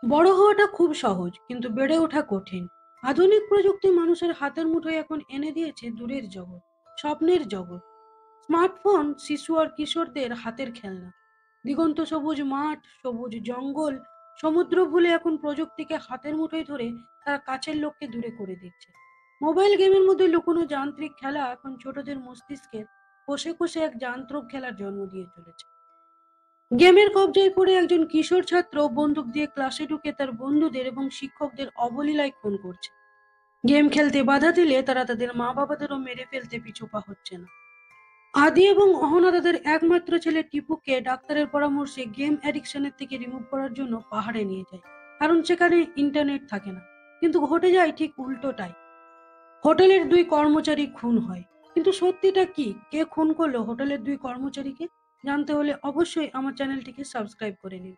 বড় হওয়াটা খুব সহজ, কিন্তু বেড়ে ওঠা কঠিন। আধুনিক প্রযুক্তি মানুষের হাতের মুঠোয় এখন এনে দিয়েছে দূরের জগৎ, স্বপ্নের জগৎ। স্মার্টফোন শিশু আর কিশোরদের হাতের খেলনা। দিগন্ত সবুজ মাঠ, সবুজ জঙ্গল, সমুদ্র ভুলে এখন প্রযুক্তিকে হাতের মুঠোয় ধরে তার কাছের লোককে দূরে করে দিচ্ছে। মোবাইল গেমের মধ্যে লুকোনো যান্ত্রিক খেলা এখন ছোটদের মস্তিষ্কে কোষে কোষে এক যান্ত্রিক খেলার জন্ম দিয়ে চলেছে। গেমের কবজায় পড়ে একজন কিশোর ছাত্র বন্দুক দিয়ে ক্লাসে ঢুকে তার বন্ধুদের এবং শিক্ষকদের অবলীলায় খুন করছে। গেম খেলতে বাধা দিলে তারা তাদের মা বাবাদেরও মেরে ফেলতে পিছুপা হচ্ছে না। আদি এবং অহনা তাদের একমাত্র ছেলে টিপুকে ডাক্তারের পরামর্শে গেম অ্যাডিকশনের থেকে রিমুভ করার জন্য পাহাড়ে নিয়ে যায়, কারণ সেখানে ইন্টারনেট থাকে না। কিন্তু ঘটে যায় ঠিক উল্টোটাই। হোটেলের দুই কর্মচারী খুন হয়। কিন্তু সত্যিটা কি? কে খুন করলো হোটেলের দুই কর্মচারীকে? জানতে হলে অবশ্যই আমার চ্যানেলটিকে সাবস্ক্রাইব করে নিন।